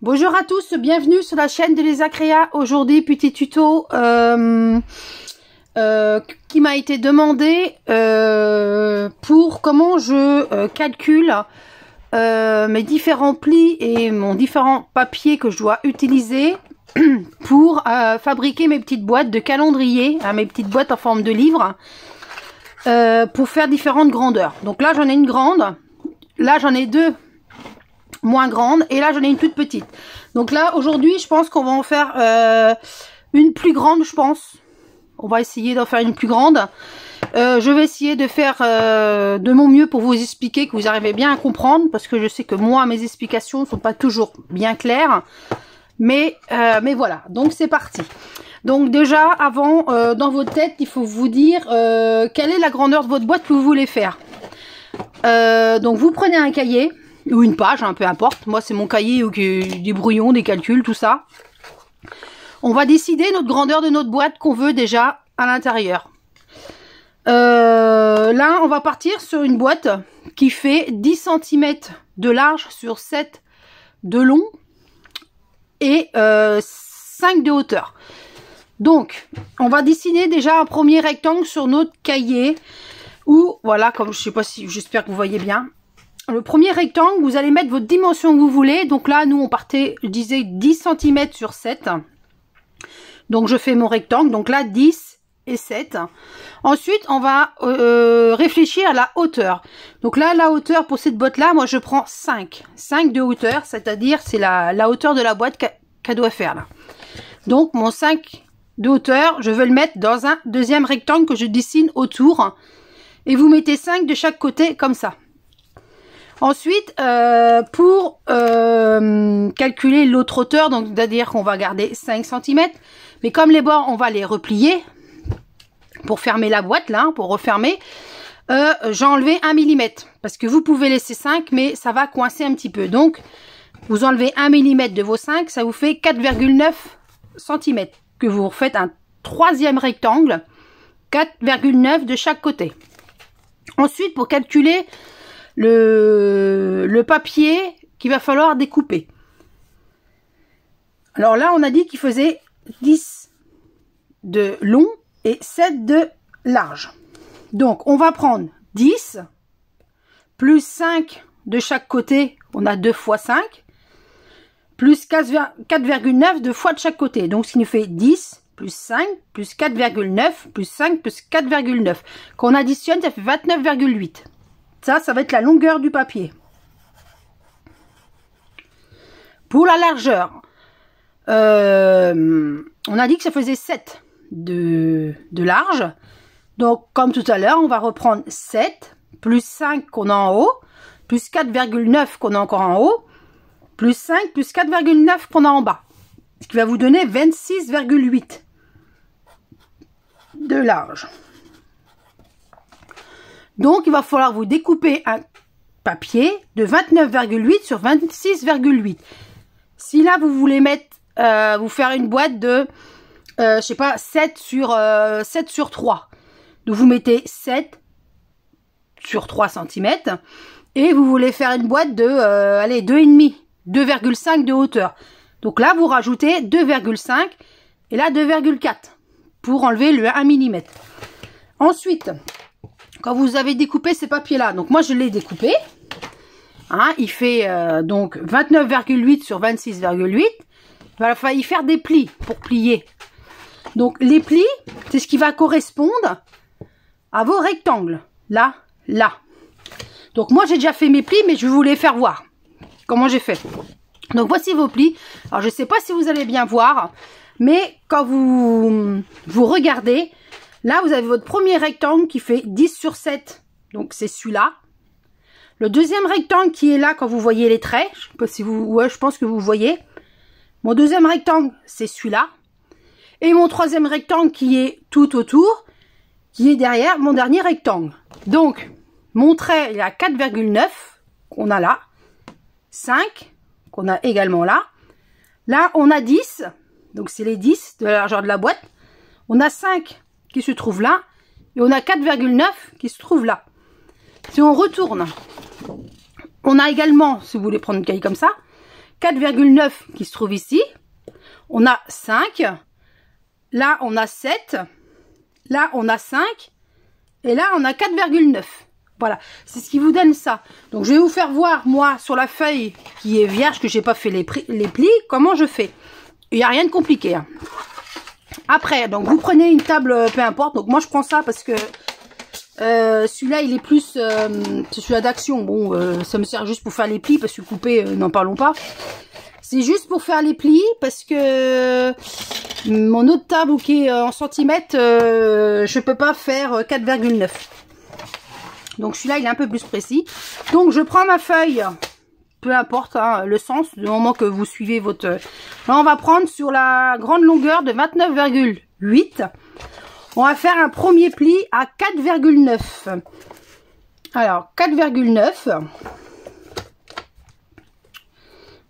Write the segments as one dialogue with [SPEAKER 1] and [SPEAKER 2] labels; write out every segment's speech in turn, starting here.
[SPEAKER 1] Bonjour à tous, bienvenue sur la chaîne de Les Créa. Aujourd'hui, petit tuto qui m'a été demandé pour comment je calcule mes différents plis et mon différents papiers que je dois utiliser pour fabriquer mes petites boîtes de calendrier, mes petites boîtes en forme de livre, pour faire différentes grandeurs. Donc là, j'en ai une grande, là j'en ai deux moins grande et là j'en ai une toute petite. Donc là aujourd'hui je pense qu'on va en faire une plus grande, je pense. On va essayer d'en faire une plus grande. Je vais essayer de faire de mon mieux pour vous expliquer, que vous arrivez bien à comprendre, parce que je sais que moi mes explications ne sont pas toujours bien claires. Mais voilà, donc c'est parti. Donc déjà avant, dans votre tête, il faut vous dire quelle est la grandeur de votre boîte que vous voulez faire. Donc vous prenez un cahier ou une page, peu importe. Moi, c'est mon cahier ou des brouillons, des calculs, tout ça. On va décider notre grandeur de notre boîte qu'on veut déjà à l'intérieur. Là, on va partir sur une boîte qui fait 10 cm de large sur 7 de long et 5 de hauteur. Donc, on va dessiner déjà un premier rectangle sur notre cahier. Ou, voilà, comme je sais pas si, j'espère que vous voyez bien. Le premier rectangle, vous allez mettre votre dimension que vous voulez. Donc là, nous, on partait, je disais, 10 cm sur 7. Donc, je fais mon rectangle. Donc là, 10 et 7. Ensuite, on va réfléchir à la hauteur. Donc là, la hauteur pour cette boîte-là, moi, je prends 5. 5 de hauteur, c'est-à-dire, c'est la hauteur de la boîte qu'elle doit faire, là. Donc, mon 5 de hauteur, je vais le mettre dans un deuxième rectangle que je dessine autour. Et vous mettez 5 de chaque côté, comme ça. Ensuite, pour calculer l'autre hauteur, donc c'est-à-dire qu'on va garder 5 cm, mais comme les bords, on va les replier pour fermer la boîte, là, pour refermer, j'ai enlevé 1 mm, parce que vous pouvez laisser 5, mais ça va coincer un petit peu. Donc, vous enlevez 1 mm de vos 5, ça vous fait 4,9 cm, que vous refaites un troisième rectangle, 4,9 de chaque côté. Ensuite, pour calculer le papier qu'il va falloir découper. Alors là, on a dit qu'il faisait 10 de long et 7 de large. Donc, on va prendre 10 plus 5 de chaque côté. On a 2 fois 5 plus 4,9 de fois de chaque côté. Donc, ce qui nous fait 10 plus 5 plus 4,9 plus 5 plus 4,9. Quand on additionne, ça fait 29,8. Ça va être la longueur du papier. Pour la largeur, on a dit que ça faisait 7 de large. Donc, comme tout à l'heure, on va reprendre 7 plus 5 qu'on a en haut, plus 4,9 qu'on a encore en haut, plus 5 plus 4,9 qu'on a en bas. Ce qui va vous donner 26,8 de large. Donc, il va falloir vous découper un papier de 29,8 sur 26,8. Si là, vous voulez mettre, vous faire une boîte de, je sais pas, 7 sur 3. Donc, vous mettez 7 sur 3 cm. Et vous voulez faire une boîte de, allez, 2,5, 2,5 de hauteur. Donc là, vous rajoutez 2,5 et là, 2,4 pour enlever le 1 mm. Ensuite, quand vous avez découpé ces papiers-là, donc moi je l'ai découpé, il fait donc 29,8 sur 26,8. Il va falloir y faire des plis pour plier. Donc les plis, c'est ce qui va correspondre à vos rectangles. Là, là. Donc moi j'ai déjà fait mes plis, mais je vais vous les faire voir comment j'ai fait. Donc voici vos plis. Alors je ne sais pas si vous allez bien voir, mais quand vous regardez, là, vous avez votre premier rectangle qui fait 10 sur 7. Donc, c'est celui-là. Le deuxième rectangle qui est là, quand vous voyez les traits. Je sais pas si vous... Ouais, je pense que vous voyez. Mon deuxième rectangle, c'est celui-là. Et mon troisième rectangle qui est tout autour, qui est derrière mon dernier rectangle. Donc, mon trait, il a 4,9 qu'on a là. 5 qu'on a également là. Là, on a 10. Donc, c'est les 10 de la largeur de la boîte. On a 5 qui se trouve là, et on a 4,9 qui se trouve là. Si on retourne, on a également, si vous voulez prendre une caille comme ça, 4,9 qui se trouve ici. On a 5. Là, on a 7. Là, on a 5. Et là, on a 4,9. Voilà, c'est ce qui vous donne ça. Donc, je vais vous faire voir, moi, sur la feuille qui est vierge, que j'ai pas fait les plis, comment je fais. Il n'y a rien de compliqué. Hein. Après, donc, vous prenez une table, peu importe. Donc, moi, je prends ça parce que celui-là, il est plus... c'est celui-là d'action. Bon, ça me sert juste pour faire les plis, parce que couper, n'en parlons pas. C'est juste pour faire les plis, parce que mon autre table qui est en centimètres, je peux pas faire 4,9. Donc celui-là, il est un peu plus précis. Donc je prends ma feuille, peu importe hein, le sens, du moment que vous suivez votre... Là, on va prendre sur la grande longueur de 29,8. On va faire un premier pli à 4,9. Alors, 4,9.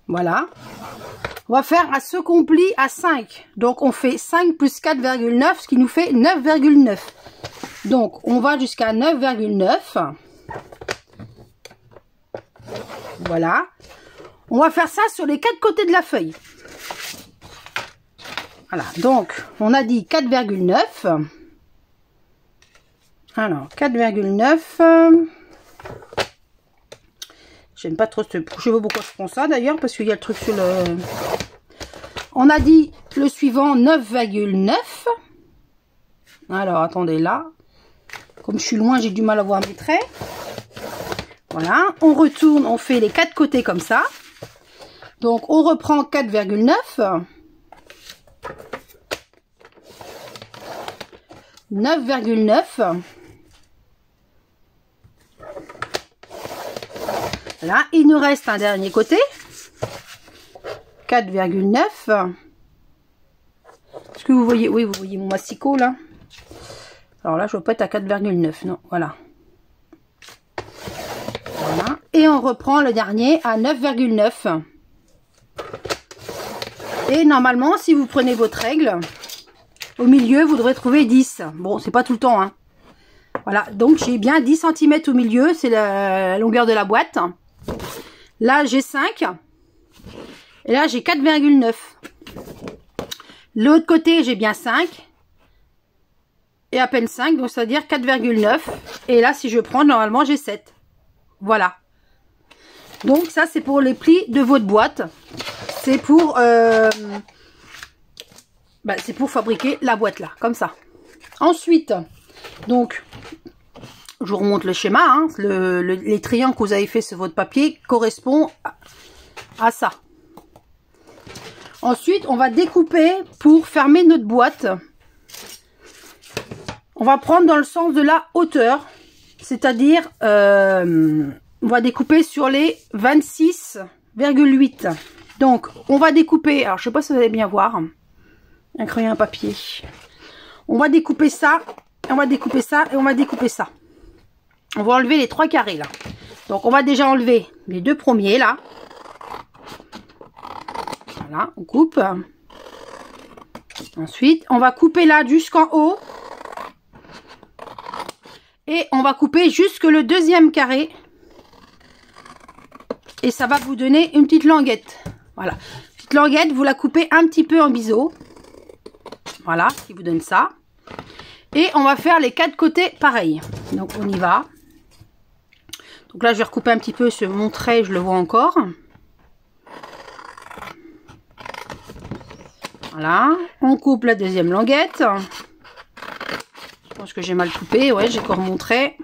[SPEAKER 1] Voilà. On va faire un second pli à 5. Donc, on fait 5 plus 4,9, ce qui nous fait 9,9. Donc, on va jusqu'à 9,9. Voilà. On va faire ça sur les 4 côtés de la feuille. Voilà. Donc, on a dit 4,9. Alors, 4,9. J'aime pas trop ce... Je sais pas pourquoi je prends ça d'ailleurs, parce qu'il y a le truc sur le... On a dit le suivant 9,9. Alors, attendez là. Comme je suis loin, j'ai du mal à voir mes traits. Voilà. On retourne, on fait les 4 côtés comme ça. Donc, on reprend 4,9. 9,9. Là, il nous reste un dernier côté. 4,9. Est-ce que vous voyez? Oui, vous voyez mon massicot là. Alors là, je vais pas être à 4,9. Non, voilà. Voilà. Et on reprend le dernier à 9,9. Et normalement, si vous prenez votre règle, au milieu, vous devrez trouver 10. Bon, c'est pas tout le temps, hein. Voilà, donc j'ai bien 10 cm au milieu, c'est la longueur de la boîte. Là, j'ai 5. Et là, j'ai 4,9. L'autre côté, j'ai bien 5. Et à peine 5, donc ça veut dire 4,9. Et là, si je prends, normalement, j'ai 7. Voilà. Donc ça, c'est pour les plis de votre boîte. C'est pour... c'est pour fabriquer la boîte là, comme ça. Ensuite, donc, je vous remonte le schéma. Hein, les triangles que vous avez fait sur votre papier correspondent à ça. Ensuite, on va découper pour fermer notre boîte. On va prendre dans le sens de la hauteur, c'est-à-dire, on va découper sur les 26,8. Donc, on va découper, alors je sais pas si vous allez bien voir, un crayon à papier. On va découper ça, on va découper ça et on va découper ça. On va enlever les 3 carrés là. Donc, on va déjà enlever les 2 premiers là. Voilà, on coupe. Ensuite, on va couper là jusqu'en haut. Et on va couper jusque le 2e carré. Et ça va vous donner une petite languette. Voilà. Petite languette, vous la coupez un petit peu en biseau. Voilà, qui vous donne ça. Et on va faire les 4 côtés pareil. Donc on y va. Donc là, je vais recouper un petit peu sur mon trait, je le vois encore. Voilà. On coupe la 2e languette. Je pense que j'ai mal coupé. Ouais, j'ai encore mon trait.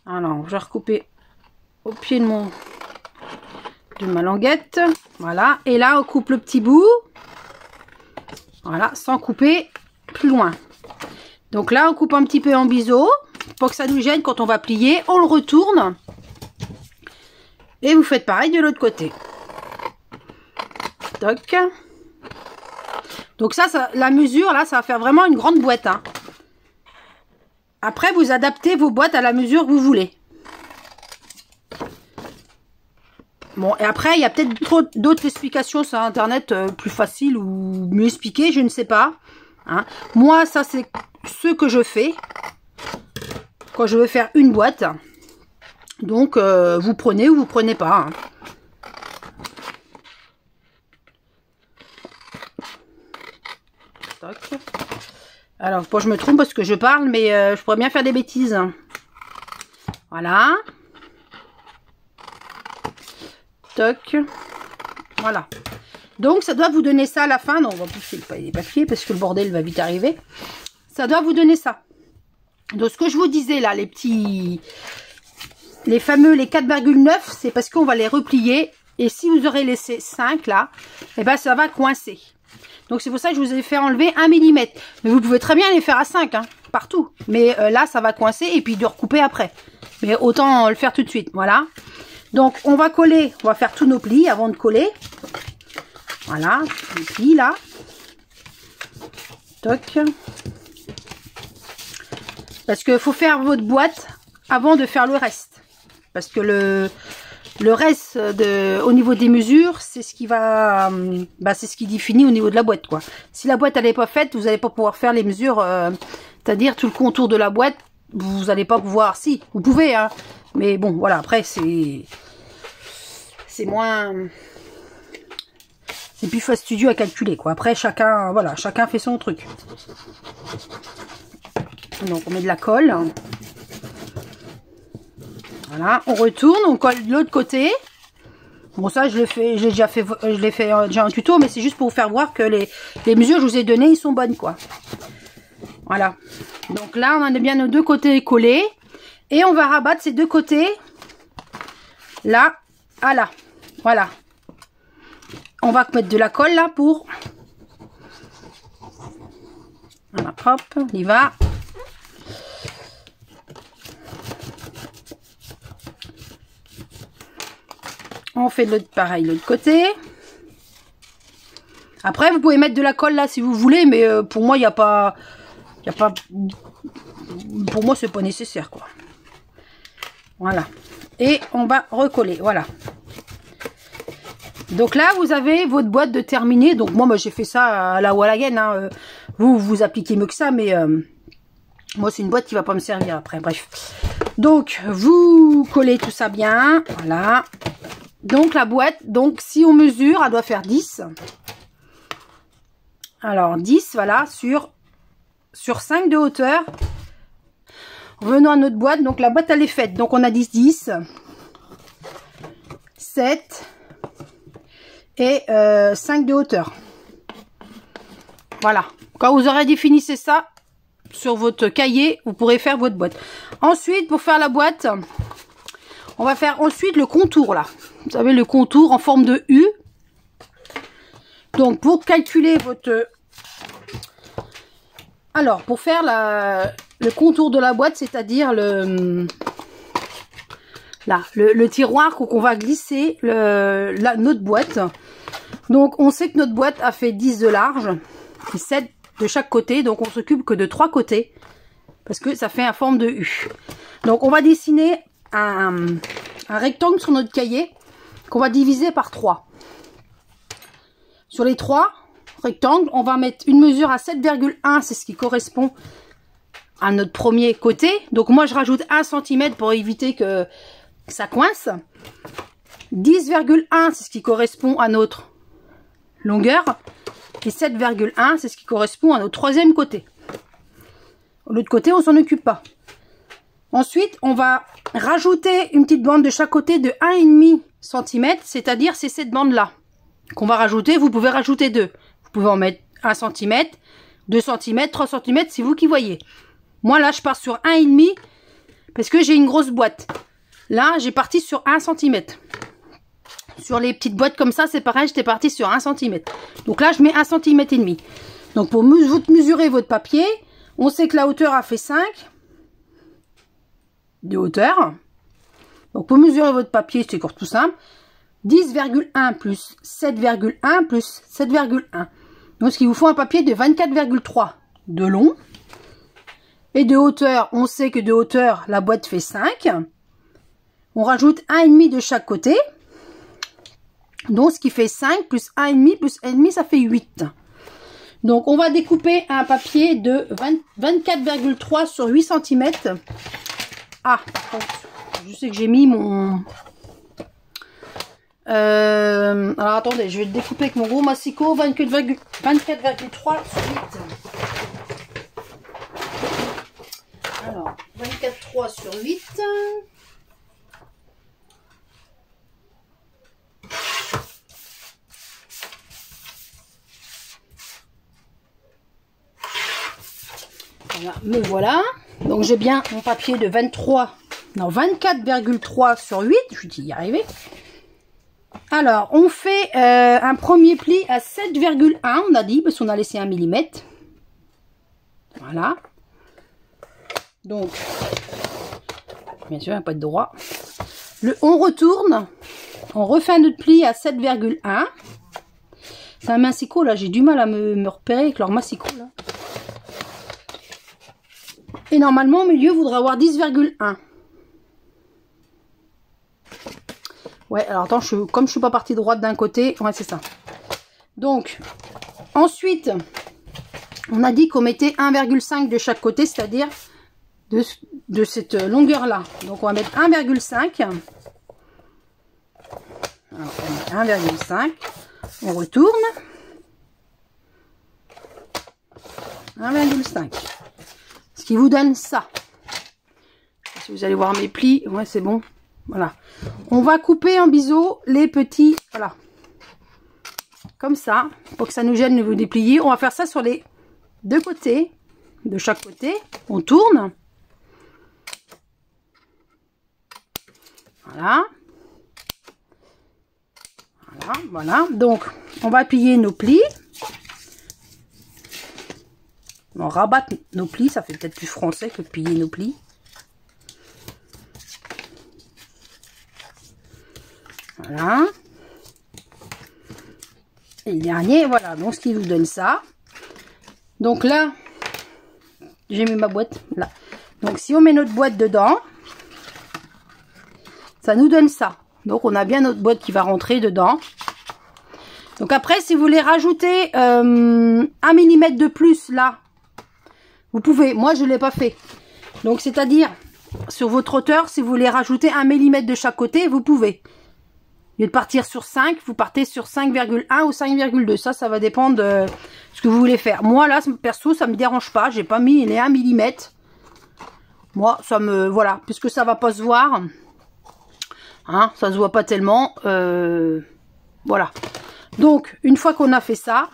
[SPEAKER 1] Alors, je vais recouper au pied de ma languette. Voilà. Et là, on coupe le petit bout. Voilà, sans couper plus loin. Donc là, on coupe un petit peu en biseau. Pour que ça nous gêne quand on va plier. On le retourne. Et vous faites pareil de l'autre côté. Toc. Donc ça, la mesure, là, ça va faire vraiment une grande boîte. Hein. Après, vous adaptez vos boîtes à la mesure que vous voulez. Bon, et après, il y a peut-être d'autres explications sur Internet plus faciles ou mieux expliquées, je ne sais pas. Hein. Moi, ça, c'est ce que je fais quand je veux faire une boîte. Donc, vous prenez ou vous prenez pas. Hein. Toc. Alors, bon, je me trompe parce que je parle, mais je pourrais bien faire des bêtises. Voilà. Toc. Voilà. Donc, ça doit vous donner ça à la fin. Non, on va pousser les papiers parce que le bordel va vite arriver. Ça doit vous donner ça. Donc, ce que je vous disais là, les fameux, les 4,9, c'est parce qu'on va les replier. Et si vous aurez laissé 5 là, eh ben, ça va coincer. Donc, c'est pour ça que je vous ai fait enlever 1 mm. Mais vous pouvez très bien les faire à 5, hein, partout. Mais là, ça va coincer et puis de recouper après. Mais autant le faire tout de suite. Voilà. Donc, on va coller, on va faire tous nos plis avant de coller. Voilà, les plis là. Toc. Parce qu'il faut faire votre boîte avant de faire le reste. Parce que le reste au niveau des mesures, c'est ce qui va, c'est ce qui définit au niveau de la boîte, quoi. Si la boîte elle n'est pas faite, vous n'allez pas pouvoir faire les mesures, c'est-à-dire tout le contour de la boîte, vous n'allez pas pouvoir. Si, vous pouvez, hein. Mais bon, voilà. Après, c'est moins, c'est plus fastidieux à calculer, quoi. Après, chacun, voilà, chacun fait son truc. Donc, on met de la colle. Voilà, on retourne, on colle de l'autre côté. Bon, ça, je l'ai déjà fait déjà en tuto, mais c'est juste pour vous faire voir que les mesures que je vous ai données, ils sont bonnes, quoi. Voilà. Donc là, on en a bien nos deux côtés collés. Et on va rabattre ces deux côtés. Là, à là. Voilà. On va mettre de la colle, là, pour... Voilà, hop, on y va. On fait de l'autre pareil, de l'autre côté. Après, vous pouvez mettre de la colle là si vous voulez, mais pour moi, il n'y a pas... Pour moi, c'est pas nécessaire, quoi. Voilà. Et on va recoller, voilà. Donc là, vous avez votre boîte de terminé. Donc moi, j'ai fait ça à la Wallagen. Hein. Vous appliquez mieux que ça, mais moi, c'est une boîte qui va pas me servir après. Bref. Donc, vous collez tout ça bien. Voilà. Donc la boîte, donc si on mesure, elle doit faire 10. Alors 10, voilà, sur 5 de hauteur. Revenons à notre boîte. Donc la boîte, elle est faite. Donc on a 10, 7 et 5 de hauteur. Voilà. Quand vous aurez défini ça sur votre cahier, vous pourrez faire votre boîte. Ensuite, pour faire la boîte, on va faire ensuite le contour là. Vous savez, le contour en forme de U. Donc, pour calculer votre... Alors, pour faire le contour de la boîte, c'est-à-dire le tiroir qu'on va glisser notre boîte. Donc, on sait que notre boîte a fait 10 de large et 7 de chaque côté. Donc, on s'occupe que de 3 côtés parce que ça fait en forme de U. Donc, on va dessiner un rectangle sur notre cahier qu'on va diviser par 3. Sur les 3 rectangles, on va mettre une mesure à 7,1, c'est ce qui correspond à notre premier côté. Donc moi, je rajoute 1 cm pour éviter que ça coince. 10,1, c'est ce qui correspond à notre longueur. Et 7,1, c'est ce qui correspond à notre troisième côté. L'autre côté, on s'en occupe pas. Ensuite, on va rajouter une petite bande de chaque côté de 1,5 cm, c'est-à-dire c'est cette bande-là qu'on va rajouter. Vous pouvez rajouter 2. Vous pouvez en mettre 1 cm, 2 cm, 3 cm, c'est vous qui voyez. Moi, là, je pars sur 1,5 parce que j'ai une grosse boîte. Là, j'ai parti sur 1 cm. Sur les petites boîtes comme ça, c'est pareil, j'étais parti sur 1 cm. Donc là, je mets 1,5 cm. Donc, pour mesurer votre papier, on sait que la hauteur a fait 5 de hauteur. Donc, pour mesurer votre papier, c'est tout simple. 10,1 plus 7,1 plus 7,1. Donc, ce qui vous faut un papier de 24,3 de long. Et de hauteur, on sait que de hauteur, la boîte fait 5. On rajoute 1,5 de chaque côté. Donc, ce qui fait 5 plus 1,5 plus 1,5, ça fait 8. Donc, on va découper un papier de 24,3 sur 8 cm. Ah, par contre, je sais que j'ai mis mon... alors, attendez, je vais le découper avec mon gros massicot. 24,3 sur 8. 3 sur 8. Voilà, me voilà. Donc j'ai bien mon papier de 24,3 sur 8. Je vais y arriver. Alors, on fait un premier pli à 7,1, on a dit, parce qu'on a laissé 1 mm. Voilà. Donc, bien sûr, il n'y a pas de droit. On retourne, on refait un autre pli à 7,1. C'est un massicot, là, j'ai du mal à me repérer avec leur massicot, là. Et normalement, au milieu, voudrait avoir 10,1. Ouais, alors attends, comme je suis pas partie droite d'un côté, ouais, c'est ça. Donc, ensuite, on a dit qu'on mettait 1,5 de chaque côté, c'est-à-dire de cette longueur-là. Donc, on va mettre 1,5. Alors, on met 1,5. On retourne. 1,5. Ce qui vous donne ça. Si vous allez voir mes plis, ouais, c'est bon. Voilà. On va couper en biseau les petits, voilà. Comme ça, pour que ça nous gêne de vous déplier. On va faire ça sur les deux côtés, de chaque côté. On tourne. Voilà. Voilà, voilà. Donc, on va plier nos plis. On rabatte nos plis, ça fait peut-être plus français que de plier nos plis. Voilà. Et le dernier, voilà. Donc, ce qui vous donne ça. Donc là, j'ai mis ma boîte. Là. Donc, si on met notre boîte dedans, ça nous donne ça. Donc, on a bien notre boîte qui va rentrer dedans. Donc, après, si vous voulez rajouter 1 mm de plus, là, vous pouvez. Moi, je ne l'ai pas fait. Donc, c'est-à-dire, sur votre hauteur, si vous voulez rajouter 1 mm de chaque côté, vous pouvez. Au lieu de partir sur 5, vous partez sur 5,1 ou 5,2. Ça va dépendre de ce que vous voulez faire. Moi, là, perso, ça me dérange pas. J'ai pas mis les 1 mm. Moi, ça me... Voilà. Puisque ça va pas se voir. Hein, ça se voit pas tellement. Voilà. Donc, une fois qu'on a fait ça...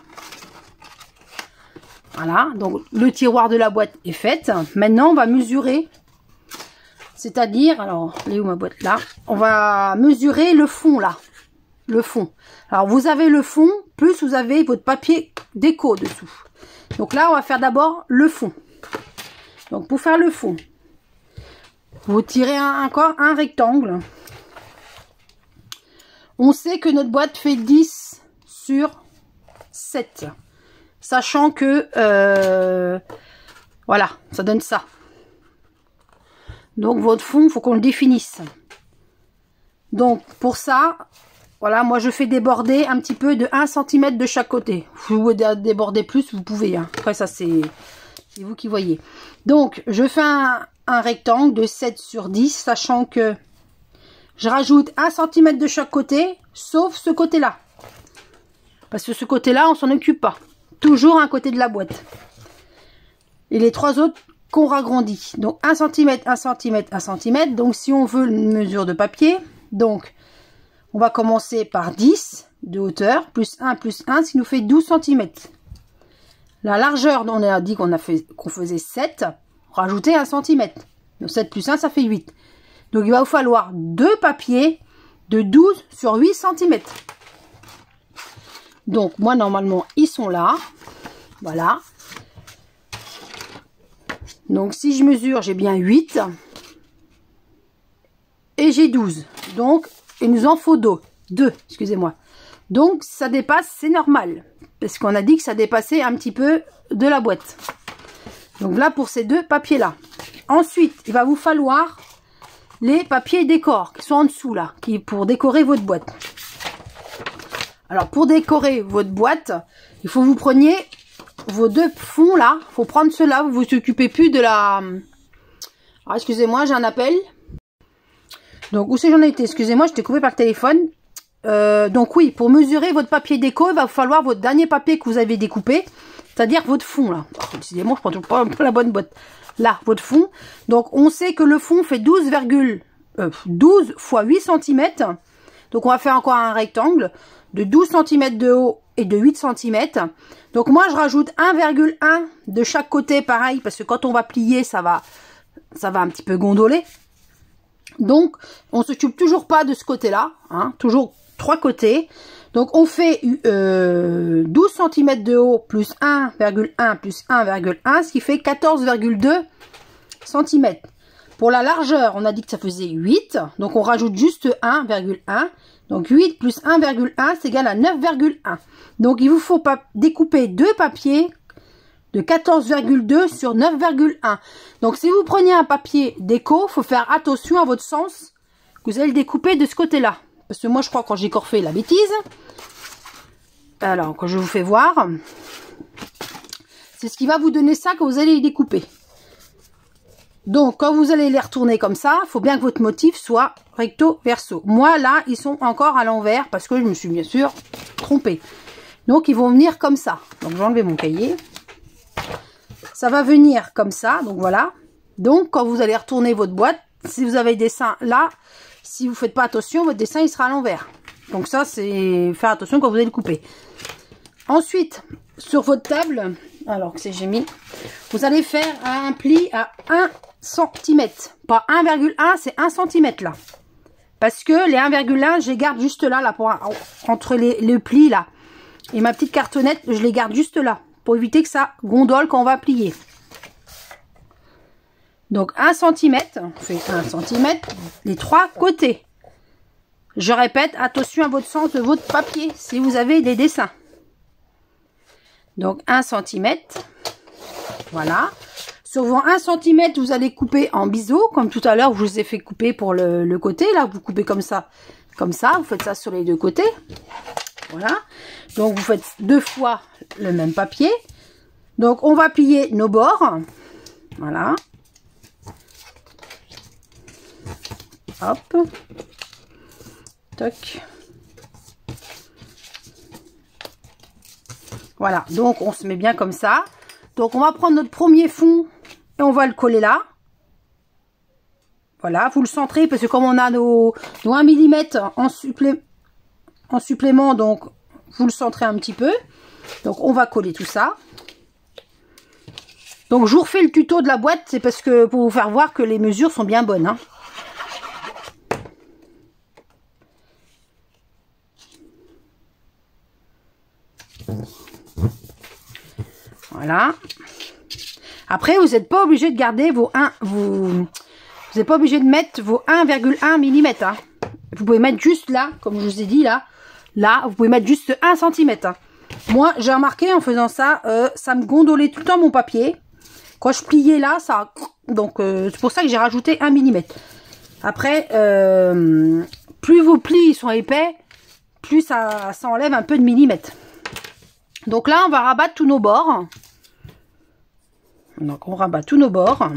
[SPEAKER 1] Voilà. Donc, le tiroir de la boîte est fait. Maintenant, on va mesurer... C'est-à-dire, alors, elle est où ma boîte là? On va mesurer le fond là. Le fond. Alors, vous avez le fond, plus vous avez votre papier déco dessous. Donc là, on va faire d'abord le fond. Donc, pour faire le fond, vous tirez encore un rectangle. On sait que notre boîte fait 10 sur 7. Sachant que, voilà, ça donne ça. Donc, votre fond, il faut qu'on le définisse. Donc, pour ça, voilà, moi, je fais déborder un petit peu de 1 cm de chaque côté. Si vous voulez déborder plus, vous pouvez. Hein. Après, ça, c'est vous qui voyez. Donc, je fais un rectangle de 7 sur 10, sachant que je rajoute 1 cm de chaque côté, sauf ce côté-là. Parce que ce côté-là, on s'en occupe pas. Toujours un côté de la boîte. Et les 3 autres... qu'on ragrandit. Donc 1 cm, 1 cm, 1 cm. Donc si on veut une mesure de papier, donc on va commencer par 10 de hauteur, plus 1, ce qui nous fait 12 cm. La largeur, on a dit qu'on faisait 7, rajouter 1 cm. Donc 7 plus 1, ça fait 8. Donc il va vous falloir 2 papiers de 12 sur 8 cm. Donc moi normalement ils sont là. Voilà. Donc, si je mesure, j'ai bien 8. Et j'ai 12. Donc, il nous en faut 2. Excusez-moi. Donc, ça dépasse, c'est normal. Parce qu'on a dit que ça dépassait un petit peu de la boîte. Donc là, pour ces 2 papiers-là. Ensuite, il va vous falloir les papiers décor qui sont en dessous, là. Pour décorer votre boîte. Alors, pour décorer votre boîte, il faut que vous preniez... vos 2 fonds là, faut prendre ceux-là, vous vous occupez plus de la... Alors, excusez-moi, j'ai un appel. Donc, où c'est que j'en ai été? Excusez-moi, j'étais coupée par le téléphone. Donc oui, pour mesurer votre papier déco, il va vous falloir votre dernier papier que vous avez découpé. C'est-à-dire votre fond, là. Décidément, je prends toujours pas la bonne boîte. Là, votre fond. Donc, on sait que le fond fait 12 fois 8 cm. Donc, on va faire encore un rectangle de 12 cm de haut et de 8 cm. Donc, moi, je rajoute 1,1 de chaque côté, pareil, parce que quand on va plier, ça va un petit peu gondoler. Donc, on s'occupe toujours pas de ce côté-là, hein, toujours 3 côtés. Donc, on fait 12 cm de haut plus 1,1 plus 1,1, ce qui fait 14,2 cm. Pour la largeur, on a dit que ça faisait 8, donc on rajoute juste 1,1. Donc, 8 plus 1,1, c'est égal à 9,1. Donc, il vous faut découper 2 papiers de 14,2 sur 9,1. Donc, si vous prenez un papier déco, il faut faire attention à votre sens que vous allez le découper de ce côté-là. Parce que moi, je crois quand j'ai encore fait la bêtise. Alors, que je vous fais voir. C'est ce qui va vous donner ça que vous allez les découper. Donc, quand vous allez les retourner comme ça, il faut bien que votre motif soit recto verso. Moi, là, ils sont encore à l'envers parce que je me suis bien sûr trompée. Donc, ils vont venir comme ça. Donc, je vais enlever mon cahier. Ça va venir comme ça. Donc, voilà. Donc, quand vous allez retourner votre boîte, si vous avez le dessin là, si vous ne faites pas attention, votre dessin, il sera à l'envers. Donc, ça, c'est faire attention quand vous allez le couper. Ensuite, sur votre table, alors que c'est j'ai mis, vous allez faire un pli à 1 cm. Pas 1,1, c'est 1 cm là. Parce que les 1,1, je les garde juste là pour, entre les plis là. Et ma petite cartonnette, je les garde juste là. Pour éviter que ça gondole quand on va plier. Donc 1 cm, on fait 1 cm, les 3 côtés. Je répète, attention à votre sens de votre papier si vous avez des dessins. Donc 1 cm, voilà. Sur vos 1 cm, vous allez couper en biseau, comme tout à l'heure, je vous ai fait couper pour le côté. Là, vous coupez comme ça, vous faites ça sur les deux côtés. Voilà. Donc vous faites 2 fois le même papier. Donc on va plier nos bords. Voilà. Hop. Toc. Voilà, donc on se met bien comme ça. Donc on va prendre notre premier fond et on va le coller là. Voilà, vous le centrez parce que comme on a nos 1 mm en supplément, donc vous le centrez un petit peu. Donc on va coller tout ça. Donc je vous refais le tuto de la boîte, c'est parce que pour vous faire voir que les mesures sont bien bonnes, hein. Voilà. Après, vous n'êtes pas obligé de garder vos 1, vous n'êtes pas obligé de mettre vos 1,1 mm. Hein. Vous pouvez mettre juste là, comme je vous ai dit là, vous pouvez mettre juste 1 cm. Hein. Moi, j'ai remarqué en faisant ça, ça me gondolait tout le temps mon papier. Quand je pliais là, ça, donc c'est pour ça que j'ai rajouté 1 mm. Après, plus vos plis sont épais, plus ça enlève un peu de millimètres. Donc là, on va rabattre tous nos bords. Donc on rabat tous nos bords.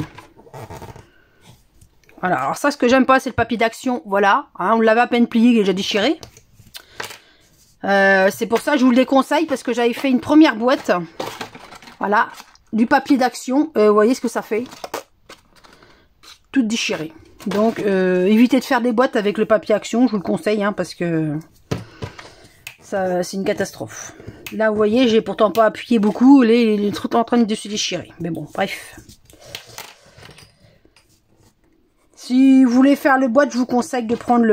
[SPEAKER 1] Voilà, alors ça, ce que j'aime pas, c'est le papier d'action. Voilà, hein, on l'avait à peine plié, il est déjà déchiré. C'est pour ça que je vous le déconseille, parce que j'avais fait une première boîte. Voilà, du papier d'action. Vous voyez ce que ça fait? Tout déchiré. Donc, évitez de faire des boîtes avec le papier action, je vous le conseille, hein, parce que ça, c'est une catastrophe. Là, vous voyez, j'ai pourtant pas appuyé beaucoup, les trucs en train de se déchirer. Mais bon, bref. Si vous voulez faire le boîte, je vous conseille de prendre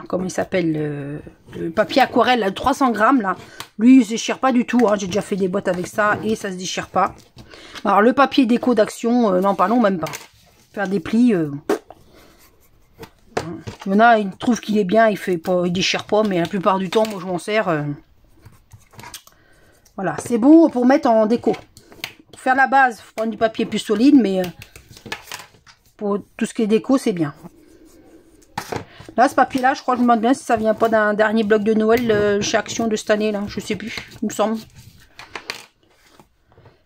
[SPEAKER 1] comment il s'appelle, le papier aquarelle, là, 300 grammes, là. Lui, il se déchire pas du tout, hein. J'ai déjà fait des boîtes avec ça et ça se déchire pas. Alors, le papier déco d'action, n'en parlons même pas. Faire des plis, il y en a, ils trouvent qu'il est bien, il déchire pas, mais la plupart du temps, moi, je m'en sers. Voilà, c'est bon pour mettre en déco. Pour faire la base, il faut prendre du papier plus solide, mais pour tout ce qui est déco, c'est bien. Là, ce papier-là, je crois que je me demande bien si ça vient pas d'un dernier bloc de Noël chez Action de cette année, là. Je sais plus, il me semble.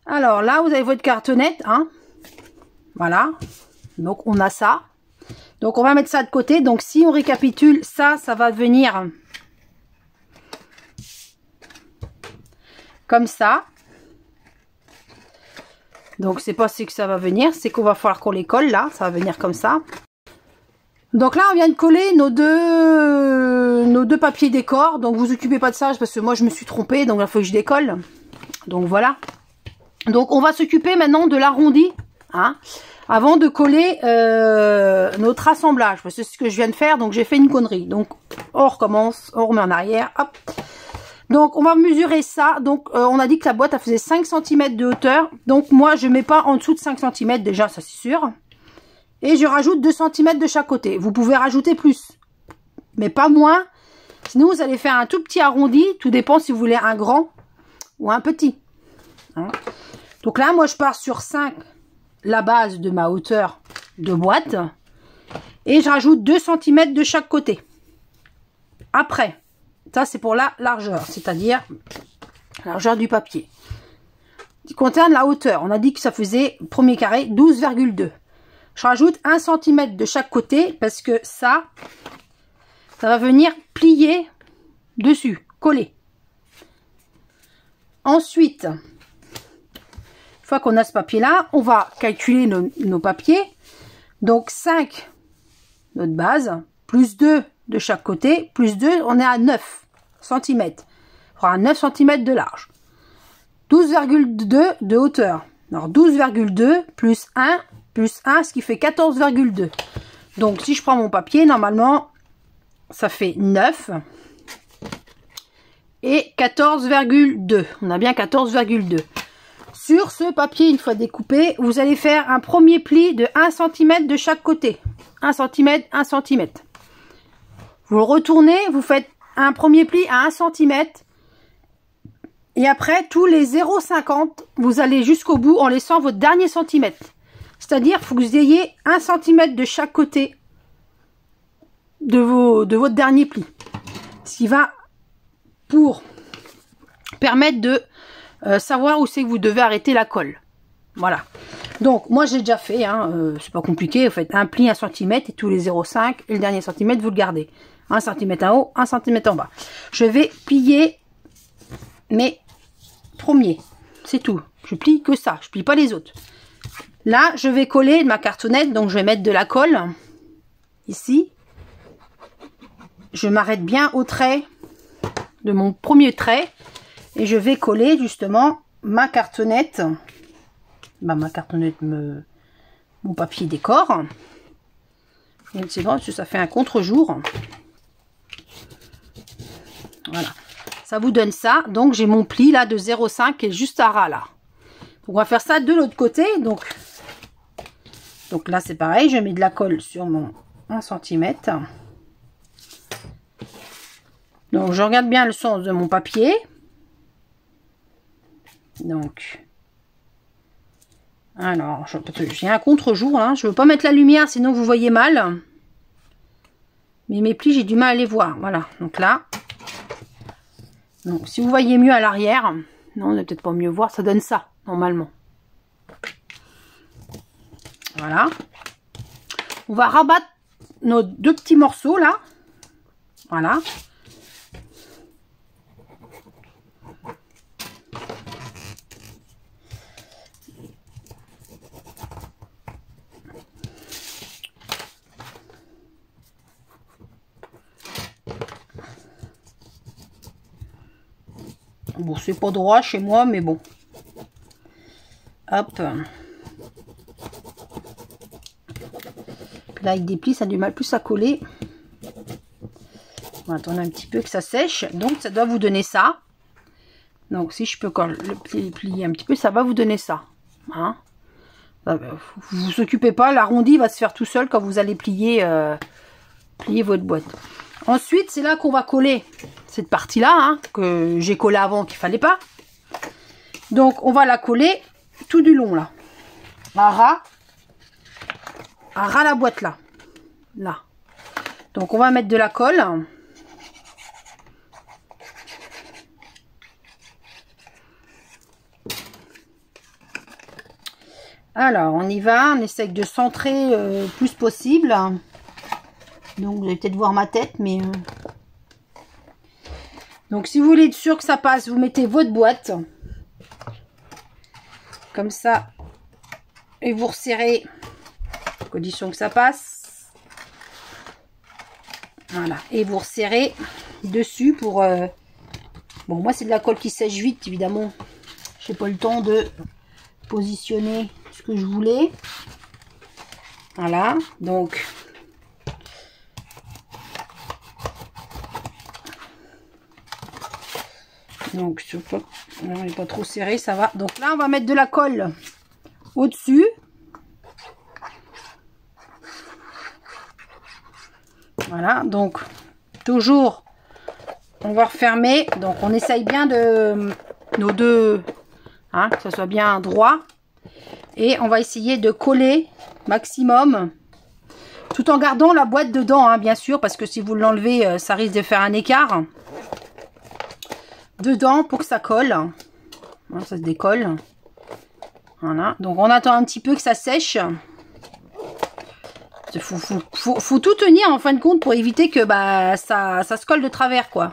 [SPEAKER 1] Alors, là, vous avez votre cartonnette, hein. Voilà. Donc, on a ça. Donc, on va mettre ça de côté. Donc, si on récapitule, ça va venir comme ça. Donc c'est pas ce que ça va venir, c'est qu'on va falloir qu'on les colle là, ça va venir comme ça. Donc là on vient de coller nos deux papiers décor, donc vous occupez pas de ça parce que moi je me suis trompée, donc il faut que je décolle. Donc voilà. Donc on va s'occuper maintenant de l'arrondi, hein, avant de coller notre assemblage, parce que c'est ce que je viens de faire, donc j'ai fait une connerie. Donc on recommence, on remet en arrière, hop. Donc on va mesurer ça, donc on a dit que la boîte elle faisait 5 cm de hauteur, donc moi je mets pas en dessous de 5 cm déjà, ça c'est sûr. Et je rajoute 2 cm de chaque côté, vous pouvez rajouter plus, mais pas moins, sinon vous allez faire un tout petit arrondi, tout dépend si vous voulez un grand ou un petit. Hein. Donc là moi je pars sur 5, la base de ma hauteur de boîte, et je rajoute 2 cm de chaque côté. Après, ça c'est pour la largeur, c'est-à-dire la largeur du papier. Qui concerne la hauteur, on a dit que ça faisait, premier carré, 12,2. Je rajoute 1 cm de chaque côté, parce que ça va venir plier dessus, coller. Ensuite, une fois qu'on a ce papier-là, on va calculer nos papiers. Donc 5, notre base, plus 2 de chaque côté, plus 2, on est à 9 cm. Il fera 9 cm de large. 12,2 de hauteur. Alors 12,2 plus 1, ce qui fait 14,2. Donc si je prends mon papier, normalement, ça fait 9 et 14,2. On a bien 14,2. Sur ce papier, une fois découpé, vous allez faire un premier pli de 1 cm de chaque côté. 1 cm, 1 cm. Vous le retournez, vous faites un premier pli à 1 cm. Et après, tous les 0,50, vous allez jusqu'au bout en laissant votre dernier centimètre. C'est-à-dire, il faut que vous ayez 1 cm de chaque côté de votre dernier pli. Ce qui va pour permettre de savoir où c'est que vous devez arrêter la colle. Voilà. Donc, moi, j'ai déjà fait, hein, c'est pas compliqué. Vous faites un pli 1 cm et tous les 0,5 et le dernier centimètre, vous le gardez. 1 cm en haut, 1 cm en bas. Je vais plier mes premiers. C'est tout. Je plie que ça. Je plie pas les autres. Là, je vais coller ma cartonnette. Donc, je vais mettre de la colle. Ici. Je m'arrête bien au trait de mon premier trait. Et je vais coller justement ma cartonnette. Ma cartonnette, mon papier décor. Et c'est vrai parce que ça fait un contre-jour. Voilà. Ça vous donne ça. Donc, j'ai mon pli là de 0,5 qui est juste à ras là. Donc, on va faire ça de l'autre côté. Donc là, c'est pareil. Je mets de la colle sur mon 1 cm. Donc, je regarde bien le sens de mon papier. Donc, alors, j'ai un contre-jour là. Je ne veux pas mettre la lumière, sinon vous voyez mal. Mais mes plis, j'ai du mal à les voir. Voilà. Donc là. Donc, si vous voyez mieux à l'arrière, non, on n'a peut-être pas mieux voir, ça donne ça, normalement. Voilà. On va rabattre nos 2 petits morceaux, là. Voilà. Bon, c'est pas droit chez moi, mais bon. Hop. Puis là, avec des plis, ça a du mal plus à coller. On va attendre un petit peu que ça sèche. Donc, ça doit vous donner ça. Donc, si je peux encore le plier un petit peu, ça va vous donner ça. Hein? Vous vous occupez pas, l'arrondi va se faire tout seul quand vous allez plier, plier votre boîte. Ensuite, c'est là qu'on va coller cette partie-là, hein, que j'ai collé avant qu'il fallait pas. Donc, on va la coller tout du long, là. À ras la boîte, là. Là. Donc, on va mettre de la colle. Alors, on y va. On essaye de centrer le plus possible. Donc, vous allez peut-être voir ma tête, mais... Donc, si vous voulez être sûr que ça passe, vous mettez votre boîte comme ça. Et vous resserrez, à condition que ça passe. Voilà. Et vous resserrez dessus pour... Bon, moi, c'est de la colle qui sèche vite, évidemment. J'ai pas le temps de positionner ce que je voulais. Voilà. Donc... on n'est pas trop serré, ça va. Donc là, on va mettre de la colle au-dessus. Voilà, donc toujours, on va refermer. Donc on essaye bien de nos deux, hein, que ça soit bien droit. Et on va essayer de coller maximum, tout en gardant la boîte dedans, hein, bien sûr, parce que si vous l'enlevez, ça risque de faire un écart. Dedans pour que ça colle. Ça se décolle. Voilà. Donc on attend un petit peu que ça sèche. Il faut tout tenir en fin de compte pour éviter que bah, ça se colle de travers, quoi.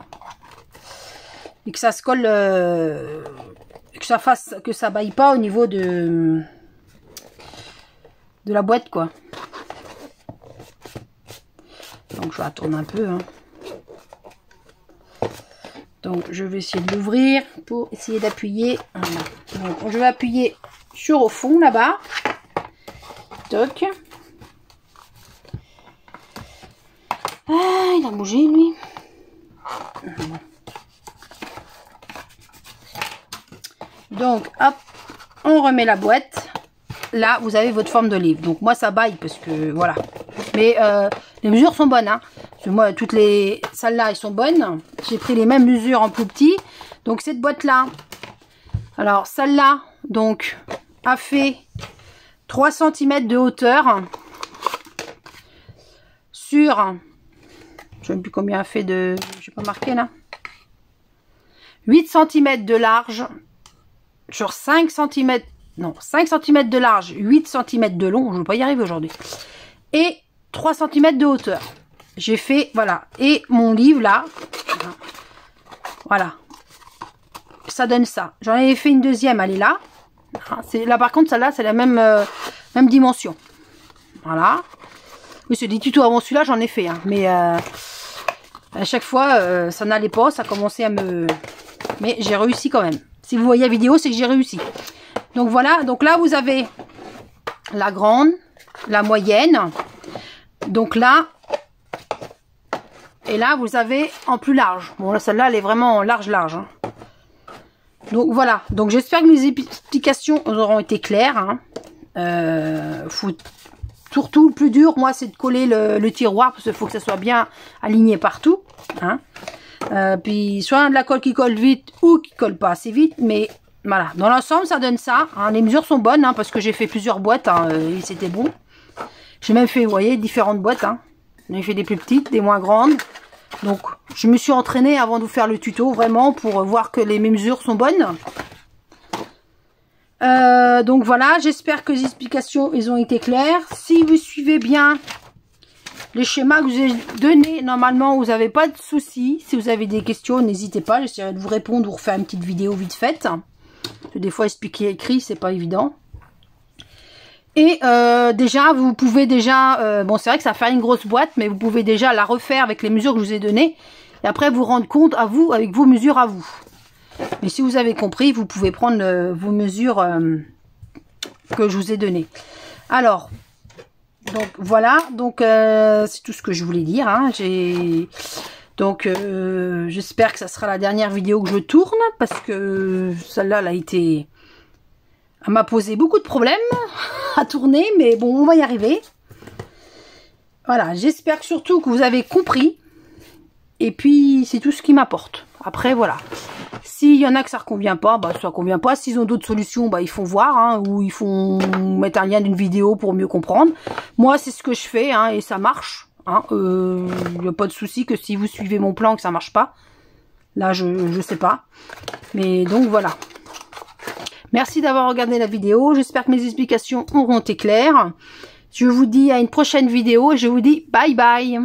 [SPEAKER 1] Et que ça se colle... que ça baille pas au niveau de la boîte, quoi. Donc je la tourne un peu, hein. Donc je vais essayer de l'ouvrir pour essayer d'appuyer. Voilà. Donc je vais appuyer sur au fond là-bas. Toc. Ah, il a bougé lui. Donc hop, on remet la boîte. Là vous avez votre forme de livre. Donc moi ça baille parce que voilà. Mais les mesures sont bonnes, hein. Moi, toutes les celles-là, elles sont bonnes. J'ai pris les mêmes mesures en plus petit. Donc, cette boîte-là, alors, celle-là, donc, a fait 3 cm de hauteur sur, je ne sais même plus combien a fait de, j'ai pas marqué là, 8 cm de large sur 5 cm, non, 5 cm de large, 8 cm de long, je ne vais pas y arriver aujourd'hui, et 3 cm de hauteur. J'ai fait, voilà, et mon livre là, voilà, ça donne ça. J'en avais fait une deuxième, elle est là. Là par contre, celle-là, c'est la même, même dimension. Voilà. Oui, c'est des tutos avant celui-là, j'en ai fait, hein, mais à chaque fois, ça n'allait pas, ça commençait à me... Mais j'ai réussi quand même. Si vous voyez la vidéo, c'est que j'ai réussi. Donc voilà, donc là, vous avez la grande, la moyenne. Donc là... Et là, vous avez en plus large. Bon, là, celle-là, elle est vraiment en large. Hein. Donc, voilà. Donc, j'espère que mes explications auront été claires. Hein. Surtout, le plus dur, moi, c'est de coller le tiroir. Parce qu'il faut que ça soit bien aligné partout. Hein. Puis, soit de la colle qui colle vite ou qui colle pas assez vite. Mais, voilà. Dans l'ensemble, ça donne ça. Hein. Les mesures sont bonnes. Hein, parce que j'ai fait plusieurs boîtes. Hein, et c'était bon. J'ai même fait, vous voyez, différentes boîtes. Hein. J'ai fait des plus petites, des moins grandes. Donc, je me suis entraînée avant de vous faire le tuto, vraiment, pour voir que les mesures sont bonnes. Donc, voilà, j'espère que les explications, elles ont été claires. Si vous suivez bien les schémas que je vous ai donnés, normalement, vous n'avez pas de soucis. Si vous avez des questions, n'hésitez pas, j'essaierai de vous répondre ou refaire une petite vidéo vite faite. Parce que des fois, expliquer écrit, c'est pas évident. Et déjà, vous pouvez déjà, bon c'est vrai que ça fait une grosse boîte, mais vous pouvez déjà la refaire avec les mesures que je vous ai données. Et après vous rendre compte à vous, avec vos mesures à vous. Mais si vous avez compris, vous pouvez prendre vos mesures que je vous ai données. Alors, donc voilà, donc c'est tout ce que je voulais dire. Hein. Donc j'espère que ça sera la dernière vidéo que je tourne, parce que celle-là, elle a été... Elle m'a posé beaucoup de problèmes à tourner, mais bon, on va y arriver. Voilà, j'espère surtout que vous avez compris. Et puis, c'est tout ce qui m'apporte. Après, voilà. S'il y en a que ça ne convient pas, bah, ça ne convient pas. S'ils ont d'autres solutions, bah, ils font voir, hein, ou ils font mettre un lien d'une vidéo pour mieux comprendre. Moi, c'est ce que je fais, hein, et ça marche. Hein, il n'y a pas de souci que si vous suivez mon plan, que ça ne marche pas. Là, je sais pas. Mais donc, voilà. Merci d'avoir regardé la vidéo. J'espère que mes explications auront été claires. Je vous dis à une prochaine vidéo et je vous dis bye bye.